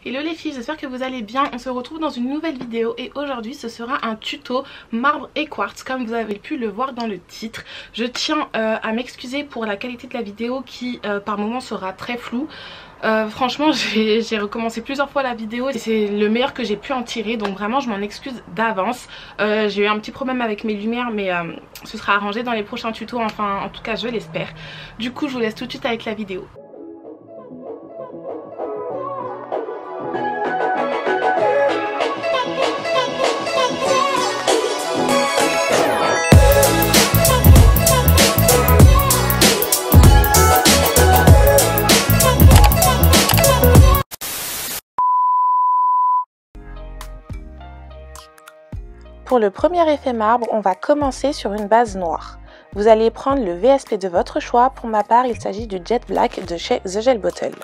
Hello les filles, j'espère que vous allez bien. On se retrouve dans une nouvelle vidéo et aujourd'hui ce sera un tuto marbre et quartz comme vous avez pu le voir dans le titre. Je tiens à m'excuser pour la qualité de la vidéo qui par moments sera très floue. Franchement j'ai recommencé plusieurs fois la vidéo et c'est le meilleur que j'ai pu en tirer, donc vraiment je m'en excuse d'avance. J'ai eu un petit problème avec mes lumières mais ce sera arrangé dans les prochains tutos, enfin en tout cas je l'espère. Du coup je vous laisse tout de suite avec la vidéo. Pour le premier effet marbre, on va commencer sur une base noire. Vous allez prendre le VSP de votre choix. Pour ma part, il s'agit du Jet Black de chez The Gel Bottle.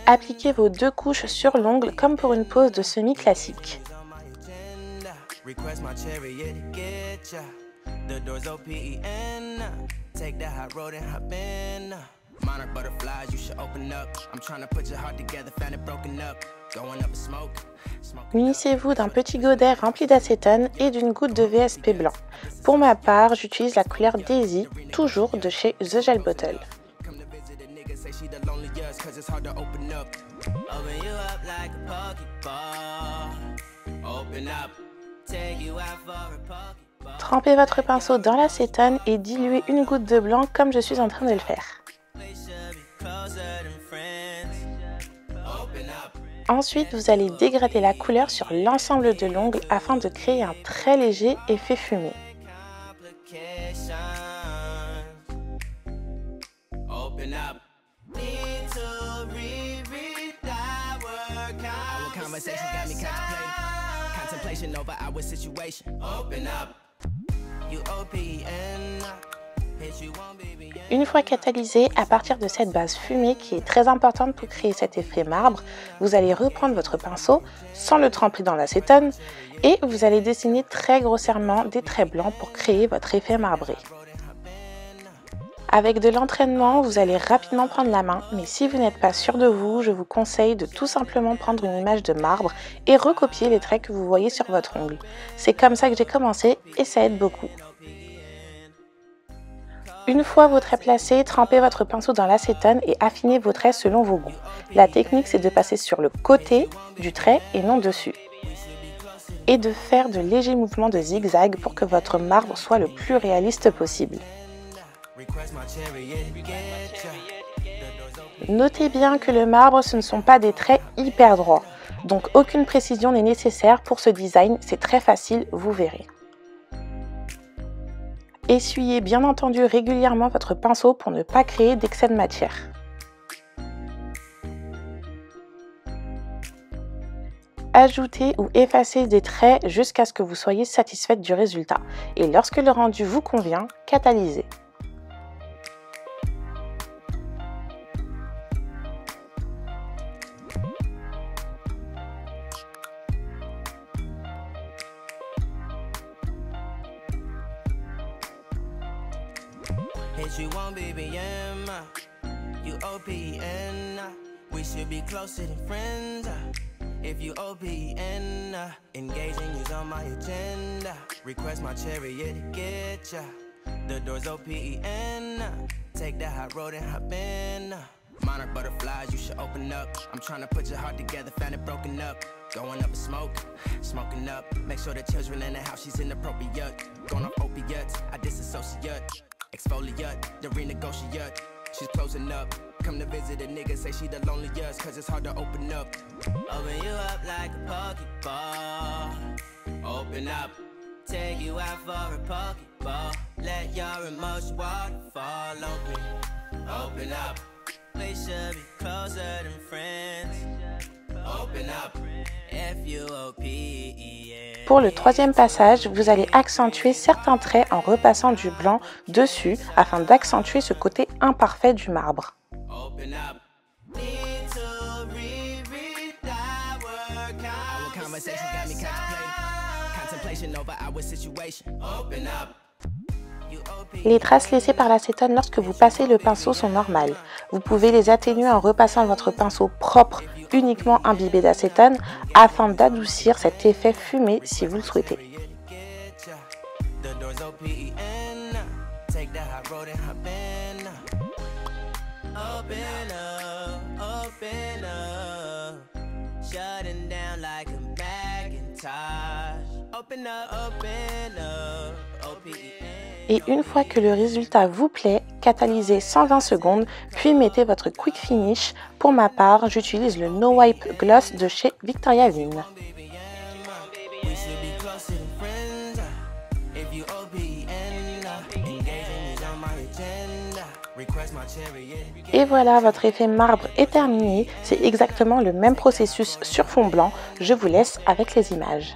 Appliquez vos deux couches sur l'ongle comme pour une pose de semi classique. The doors OPEN, take that hot road and hop in. Monarch butterflies, you should open up. I'm trying to put your heart together, found it broken up. Going up in smoke. Munissez-vous d'un petit godet rempli d'acétone et d'une goutte de VSP blanc. Pour ma part, j'utilise la couleur Daisy, toujours de chez The Gel Bottle. Trempez votre pinceau dans l'acétone et diluez une goutte de blanc comme je suis en train de le faire. Ensuite, vous allez dégrader la couleur sur l'ensemble de l'ongle afin de créer un très léger effet fumé. Une fois catalysé, à partir de cette base fumée qui est très importante pour créer cet effet marbre, vous allez reprendre votre pinceau sans le tremper dans l'acétone et vous allez dessiner très grossièrement des traits blancs pour créer votre effet marbré. Avec de l'entraînement, vous allez rapidement prendre la main, mais si vous n'êtes pas sûr de vous, je vous conseille de tout simplement prendre une image de marbre et recopier les traits que vous voyez sur votre ongle. C'est comme ça que j'ai commencé et ça aide beaucoup. Une fois vos traits placés, trempez votre pinceau dans l'acétone et affinez vos traits selon vos goûts. La technique, c'est de passer sur le côté du trait et non dessus. Et de faire de légers mouvements de zigzag pour que votre marbre soit le plus réaliste possible. Notez bien que le marbre, ce ne sont pas des traits hyper droits, donc aucune précision n'est nécessaire pour ce design, c'est très facile, vous verrez. Essuyez bien entendu régulièrement votre pinceau pour ne pas créer d'excès de matière. Ajoutez ou effacez des traits jusqu'à ce que vous soyez satisfaite du résultat, et lorsque le rendu vous convient, catalysez. You won't be BM, you OPN, we should be closer than friends. If you OPN, engaging you's on my agenda. Request my chariot to get ya. The doors OPEN, take that hot road and hop in. Monarch butterflies, you should open up. I'm trying to put your heart together, found it broken up. Going up in smoke, smoking up. Make sure the children in the house, she's inappropriate. Going off opiates, I disassociate. Exfoliate, the renegotiate. She's closing up. Come to visit a nigga, say she the loneliest, cause it's hard to open up. Open you up like a Pokeball. Open up, take you out for a Pokeball. Let your emotions waterfall on me. Open up, we should be closer than friends. Open up, F-U-O-P-E-N. Pour le troisième passage, vous allez accentuer certains traits en repassant du blanc dessus afin d'accentuer ce côté imparfait du marbre. Conversation got me contemplating. Les traces laissées par l'acétone lorsque vous passez le pinceau sont normales. Vous pouvez les atténuer en repassant votre pinceau propre uniquement imbibé d'acétone afin d'adoucir cet effet fumé si vous le souhaitez. Et une fois que le résultat vous plaît, catalysez 120 secondes, puis mettez votre Quick Finish. Pour ma part, j'utilise le No Wipe Gloss de chez Victoria Wynn. Et voilà, votre effet marbre est terminé. C'est exactement le même processus sur fond blanc. Je vous laisse avec les images.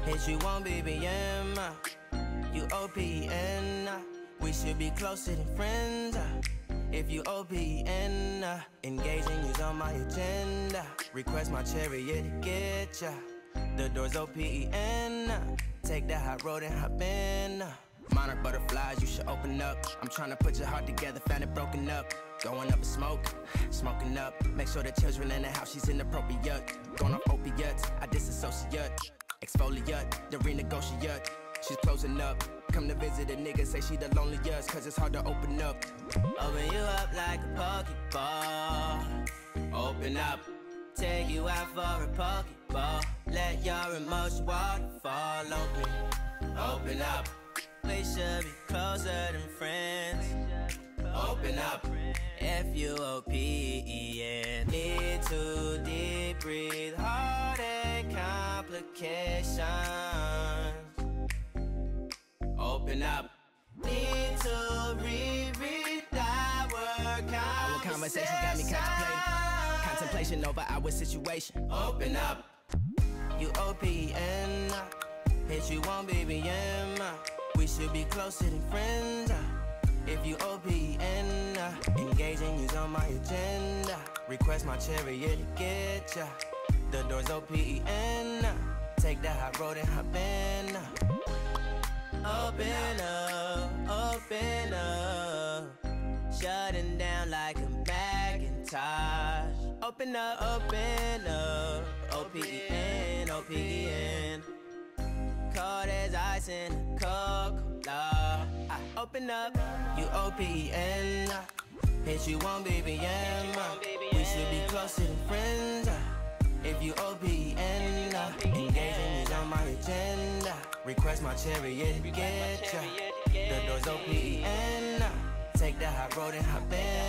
Hit you on BBM, you OPN, we should be closer than friends. If you OPN, engaging you's on my agenda. Request my chariot to get ya. The door's OPN, take that hot road and hop in. Monarch butterflies, you should open up. I'm trying to put your heart together, found it broken up. Going up in smoke, smoking up. Make sure the children in the house, she's inappropriate. Going off opiates, I disassociate. Exfoliate, the renegotiate. She's closing up. Come to visit a nigga, say she the loneliest, cause it's hard to open up. Open you up like a Pokeball. Open up, take you out for a Pokeball. Let your emotions waterfall on me. Open up, we should be closer than friends. Open up, F-U-O-P-E-N. Need to deep breathe, heartache complications. Open up, need to reread our conversation. Got me contemplation over our situation. Open up, you OPN, hit you on BBM. We should be closer than friends. If you OPN, engaging you's on my agenda. Request my chariot to get ya. The door's OPN, take that hot road and hop in. Open up, shutting down like a Macintosh. Open up, O-P-E-N, O-P-E-N. Cold as ice in a Coca-Cola. Open up, you OPN, hit you on BBM. We should be closer than friends. If you OPN, engaging is on my agenda. Request my chariot to get ya. The door's OPN, take that hot road and hop in.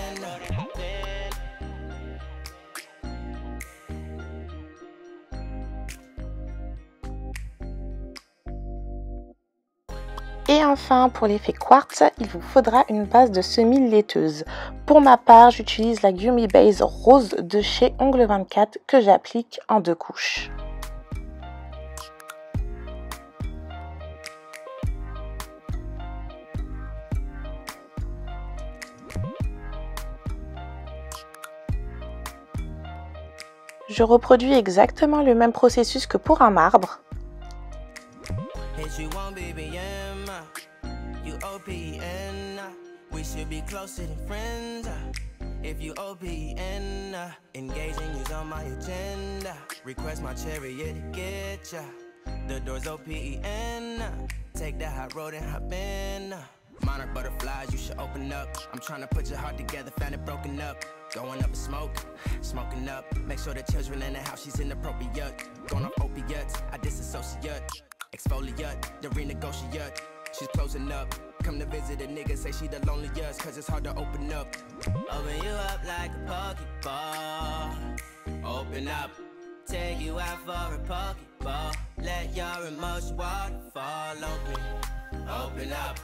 Et enfin, pour l'effet quartz, il vous faudra une base de semi-laiteuse. Pour ma part, j'utilise la Gummy Base Rose de chez Ongle 24 que j'applique en 2 couches. Je reproduis exactement le même processus que pour un marbre. We should be closer than friends. If you OPN, engaging you's on my agenda. Request my chariot to get ya. The door's OPN, take that hot road and hop in. Monarch butterflies, you should open up. I'm trying to put your heart together, found it broken up. Going up in smoke, smoking up. Make sure the children in the house, she's inappropriate. Going off opiates, I disassociate. Exfoliate, the renegotiate. She's closing up. Come to visit a nigga, say she the loneliest, cause it's hard to open up. Open you up like a Pokeball. Open up, take you out for a Pokeball. Let your emotion waterfall on me. Open up,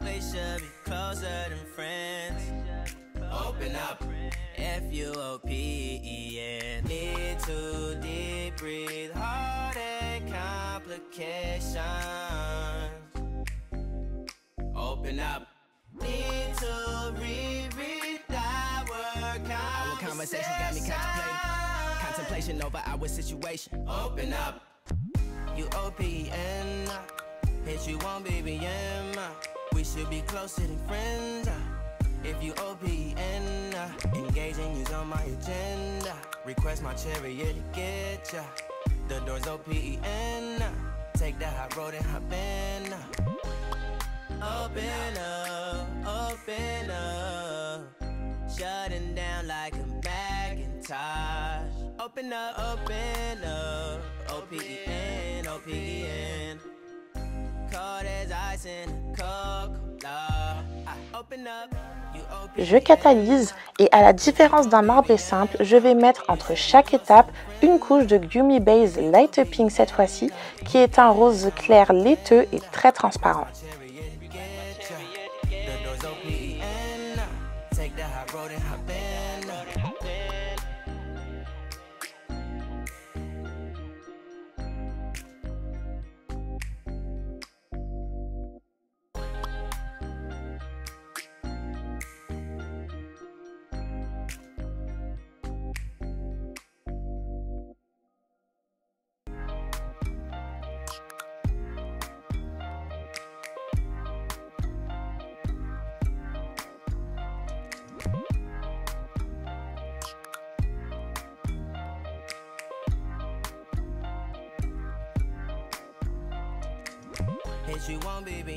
we should be closer than friends. Open up, F-U-O-P-E-N. Need to deep breathe, heartache complications. Open up, need to reread our conversation. Got me contemplation over our situation. Open up, you O-P-E-N. Hit you on BBM. We should be closer than friends. If you OPN, engaging you's on my agenda. Request my chariot to get ya. The door's OPN. Take the hot road and hop in. Open up, open up. Shutting down like a Macintosh. Open up, open up. OPN, OPN. Cold as ice in a Coca-Cola. Open up. Je catalyse et à la différence d'un marblé simple, je vais mettre entre chaque étape une couche de Gummy Base Light Pink cette fois-ci, qui est un rose clair laiteux et très transparent.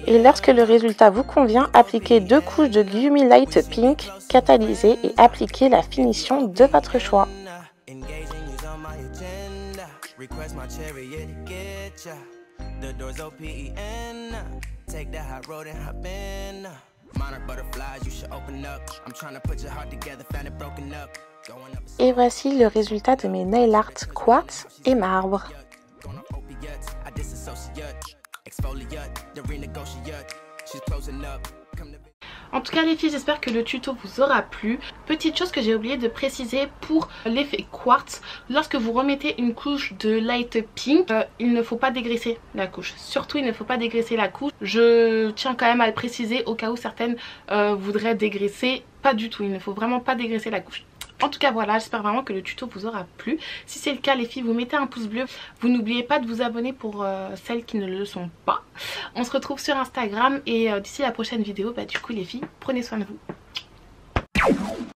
Et lorsque le résultat vous convient, appliquez 2 couches de Gummy Light Pink, catalysez et appliquez la finition de votre choix. Et voici le résultat de mes nail art quartz et marbre. En tout cas les filles, j'espère que le tuto vous aura plu. Petite chose que j'ai oublié de préciser pour l'effet quartz, lorsque vous remettez une couche de light pink, il ne faut pas dégraisser la couche. Surtout il ne faut pas dégraisser la couche. Je tiens quand même à le préciser au cas où certaines voudraient dégraisser. Pas du tout, il ne faut vraiment pas dégraisser la couche. En tout cas voilà, j'espère vraiment que le tuto vous aura plu. Si c'est le cas les filles, vous mettez un pouce bleu. Vous n'oubliez pas de vous abonner pour celles qui ne le sont pas. On se retrouve sur Instagram et d'ici la prochaine vidéo, du coup les filles, prenez soin de vous.